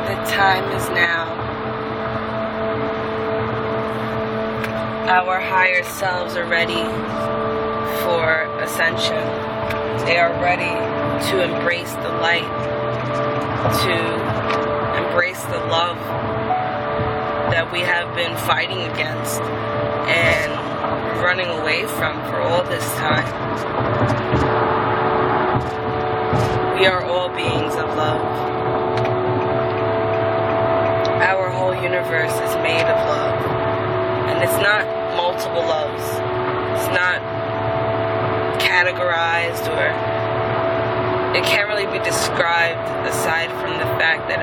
The time is now. Our higher selves are ready for ascension. They are ready to embrace the light, to embrace the love that we have been fighting against and running away from for all this time. We are all beings of love. Our whole universe is made of love. And it's not multiple loves. It's not categorized, or it can't really be described aside from the fact that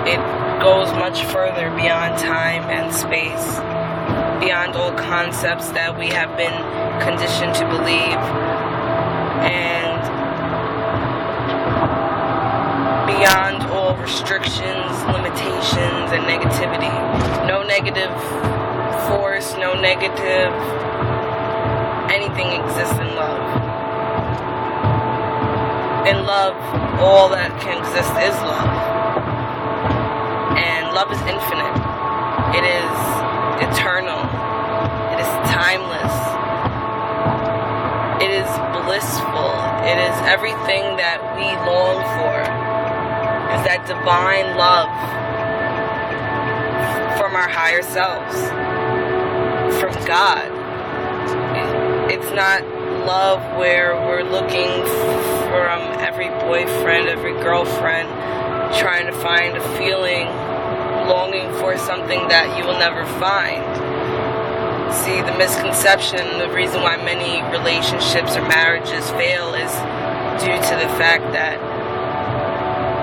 it goes much further beyond time and space, beyond all concepts that we have been conditioned to believe, and beyond all restrictions, limitations, and negativity. No negative force, no negative anything exists in love. In love, all that can exist is love. And love is infinite. It is eternal. It is timeless. It is blissful. It is everything that we long for. Is that divine love from our higher selves, from God. It's not love where we're looking from every boyfriend, every girlfriend, trying to find a feeling, longing for something that you will never find. See, the misconception, the reason why many relationships or marriages fail is due to the fact that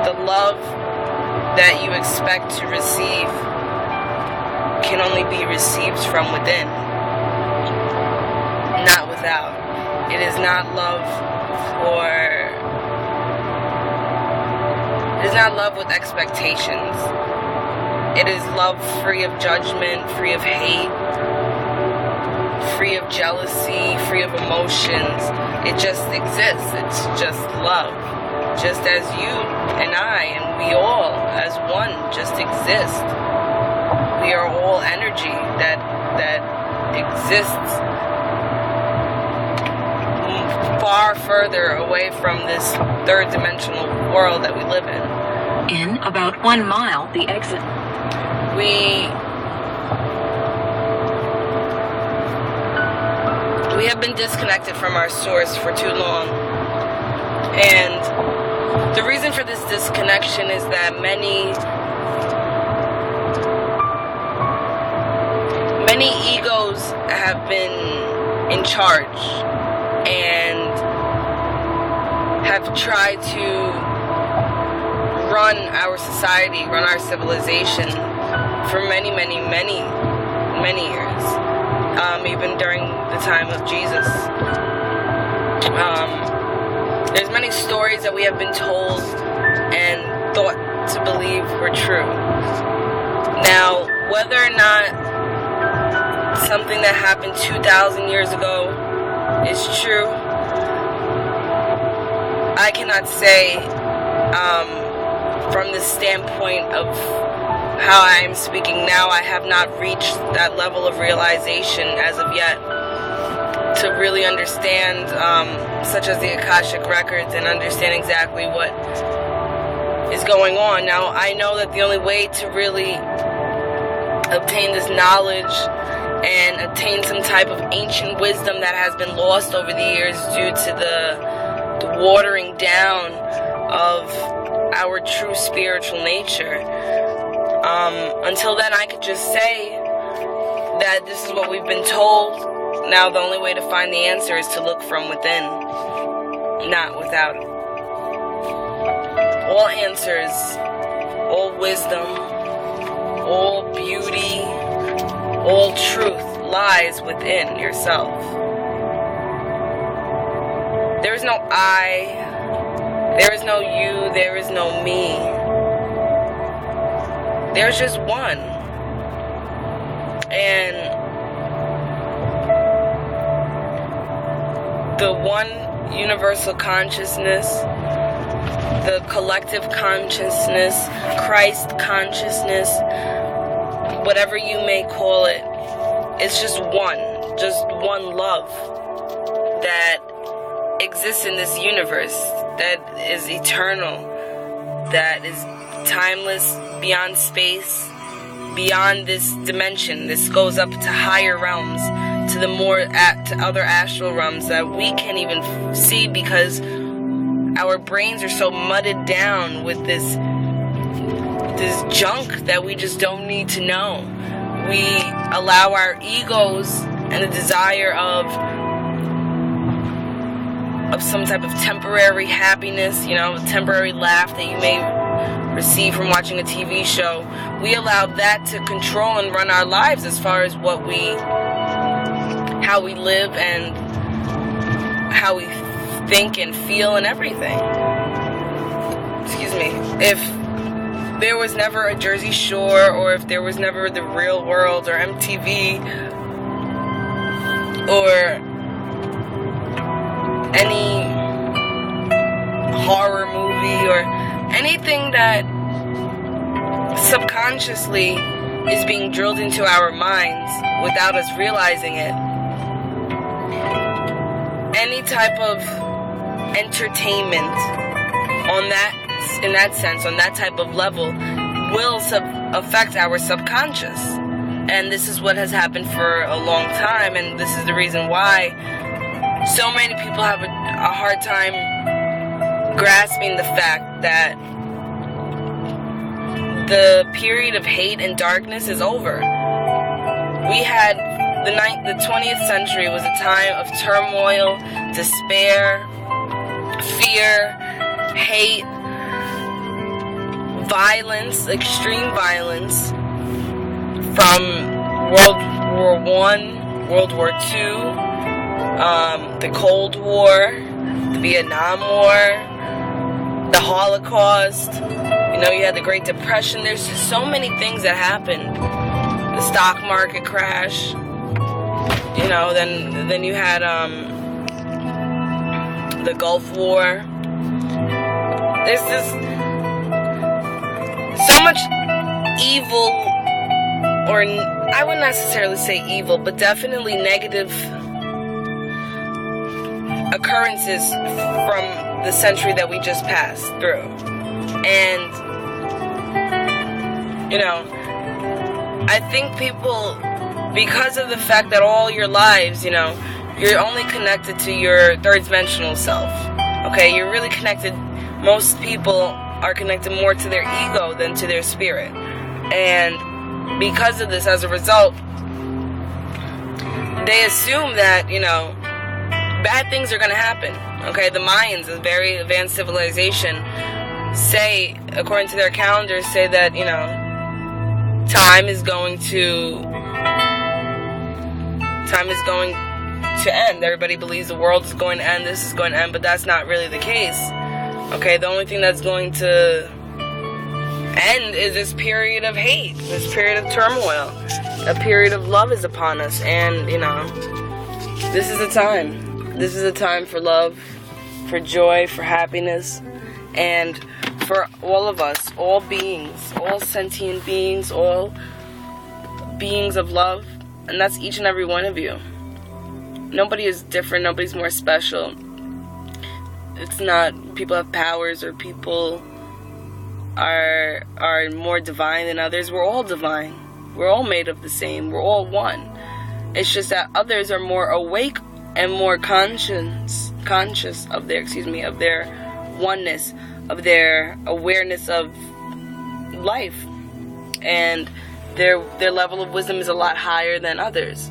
the love that you expect to receive can only be received from within, not without. It is not love it is not love with expectations. It is love free of judgment, free of hate, free of jealousy, free of emotions. It just exists. It's just love. Just as you and I and we all as one just exist. We are all energy that exists far further away from this third dimensional world that we live in. In about 1 mile, the exit. We have been disconnected from our source for too long. And the reason for this disconnection is that many egos have been in charge and have tried to run our society, run our civilization for many years, even during the time of Jesus. There's many stories that we have been told and thought to believe were true. Now, whether or not something that happened 2,000 years ago is true, I cannot say from the standpoint of how I am speaking now. I have not reached that level of realization as of yet to really understand, such as the Akashic Records, and understand exactly what is going on. Now, I know that the only way to really obtain this knowledge and obtain some type of ancient wisdom that has been lost over the years due to the watering down of our true spiritual nature. Until then, I could just say that this is what we've been told. Now, the only way to find the answer is to look from within, not without. All answers, all wisdom, all beauty, all truth lies within yourself. There is no I, there is no you, there is no me. There's just one. And the one universal consciousness the collective consciousness, Christ consciousness, whatever you may call it. It's just one love that exists in this universe, that is eternal, that is timeless, beyond space, beyond this dimension. This goes up to higher realms, to to other astral realms that we can't even see because our brains are so mudded down with this junk that we just don't need to know. We allow our egos and the desire of some type of temporary happiness, temporary laugh that you may receive from watching a TV show. We allow that to control and run our lives as far as how we live and how we think and feel and everything. Excuse me. If there was never a Jersey Shore, or if there was never The Real World or MTV or any horror movie or anything that subconsciously is being drilled into our minds without us realizing it, any type of entertainment in that sense, on that type of level, will affect our subconscious. And this is what has happened for a long time, and this is the reason why so many people have a hard time grasping the fact that the period of hate and darkness is over. We had the 20th century was a time of turmoil, despair, fear, hate, violence, extreme violence, from World War I, World War II, the Cold War, the Vietnam War, the Holocaust. You had the Great Depression. There's just so many things that happened. The stock market crash. Then you had the Gulf War. There's so much evil, or I wouldn't necessarily say evil, but definitely negative occurrences from the century that we just passed through. And I think people, because of the fact that all your lives, you're only connected to your third-dimensional self. Okay, you're really connected. Most people are connected more to their ego than to their spirit. And because of this, as a result, they assume that, bad things are going to happen. Okay, the Mayans, a very advanced civilization, say, according to their calendars, say that, time is going to end. Everybody believes the world is going to end, this is going to end, but that's not really the case. Okay, the only thing that's going to end is this period of hate, this period of turmoil. A period of love is upon us, and, this is a time. This is a time for love, for joy, for happiness, and for all of us, all beings, all sentient beings, all beings of love, and that's each and every one of you. Nobody is different, nobody's more special. It's not people have powers or people are more divine than others. We're all divine. We're all made of the same. We're all one. It's just that others are more awake and more conscious of their oneness, of their awareness of life, and their level of wisdom is a lot higher than others.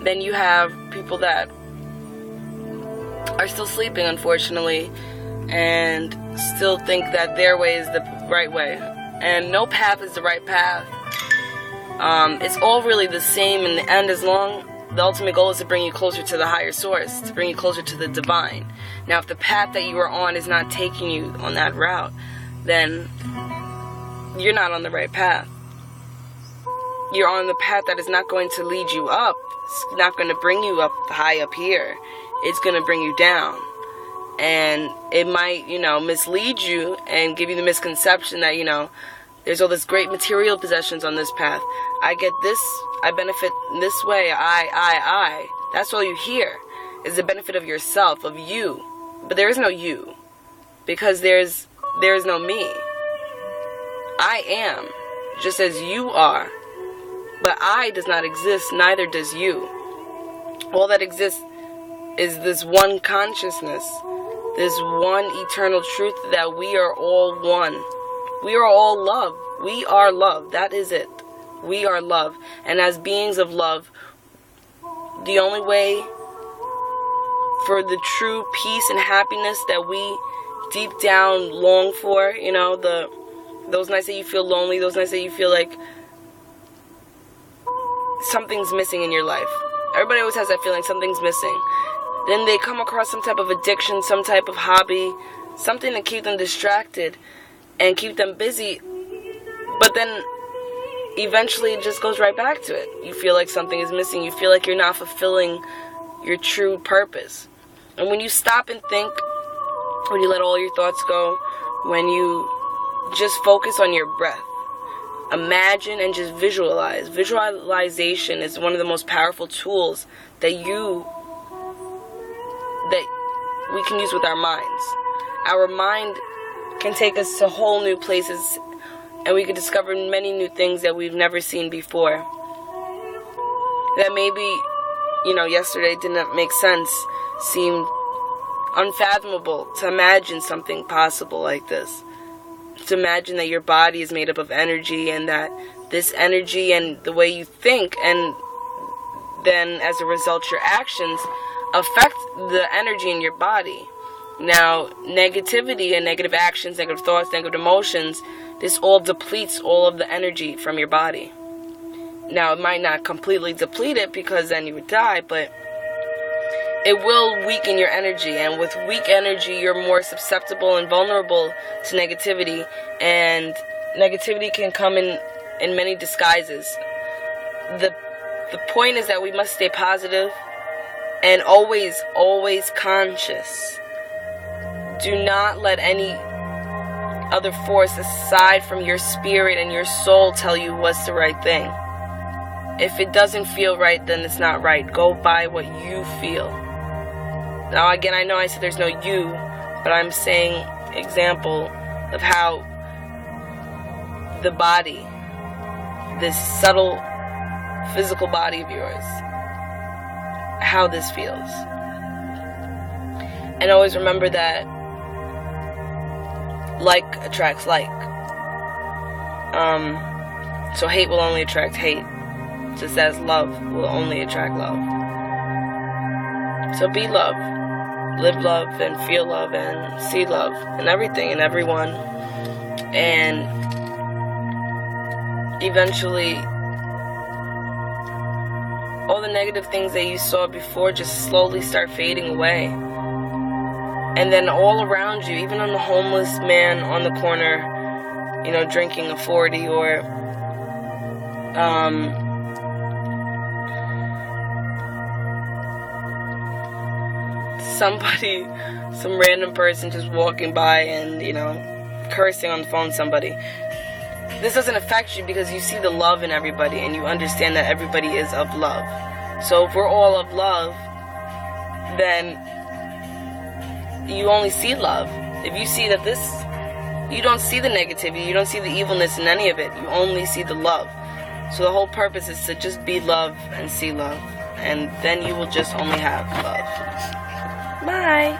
Then you have people that are still sleeping, unfortunately, and still think that their way is the right way, and no path is the right path. It's all really the same in the end, as long the ultimate goal is to bring you closer to the higher source, to bring you closer to the divine. Now, if the path that you are on is not taking you on that route, then you're not on the right path. You're on the path that is not going to lead you up. It's not going to bring you up high up here. It's going to bring you down. And it might, mislead you and give you the misconception that, there's all this great material possessions on this path. I get this, I benefit this way, I. That's all you hear, is the benefit of yourself, of you. But there is no you, because there is no me. I am, just as you are. But I does not exist, neither does you. All that exists is this one consciousness, this one eternal truth that we are all one. We are all love. We are love. That is it. We are love. And as beings of love, the only way for the true peace and happiness that we deep down long for, those nights that you feel lonely, those nights that you feel like something's missing in your life. Everybody always has that feeling, something's missing. Then they come across some type of addiction, some type of hobby, something to keep them distracted and keep them busy. But then eventually it just goes right back to it. You feel like something is missing. You feel like you're not fulfilling your true purpose. And when you stop and think, when you let all your thoughts go, when you just focus on your breath, imagine and just visualize. Visualization is one of the most powerful tools that we can use with our minds. Our mind can take us to whole new places, and we can discover many new things that we've never seen before. That maybe, yesterday didn't make sense, seemed unfathomable to imagine something possible like this. To imagine that your body is made up of energy, and that this energy and the way you think, and then as a result your actions affect the energy in your body. Now, negativity and negative actions, negative thoughts, negative emotions, this all depletes all of the energy from your body. Now, it might not completely deplete it, because then you would die, but it will weaken your energy. And with weak energy, you're more susceptible and vulnerable to negativity. And negativity can come in many disguises. The point is that we must stay positive and always conscious. Do not let any other force aside from your spirit and your soul tell you what's the right thing. If it doesn't feel right, then it's not right. Go by what you feel. Now, again, I know I said there's no you, but I'm saying example of how the body, this subtle physical body of yours, how this feels. And always remember that like attracts like. So hate will only attract hate, just as love will only attract love. So be love. Live love and feel love and see love in everything and everyone. And eventually all the negative things that you saw before just slowly start fading away. And then all around you, even on the homeless man on the corner, drinking a 40, or some random person just walking by and, cursing on the phone to somebody. This doesn't affect you, because you see the love in everybody and you understand that everybody is of love. So if we're all of love, then you only see love. If you see that you don't see the negativity, you don't see the evilness in any of it, you only see the love. So the whole purpose is to just be love and see love, and then you will just only have love. Bye.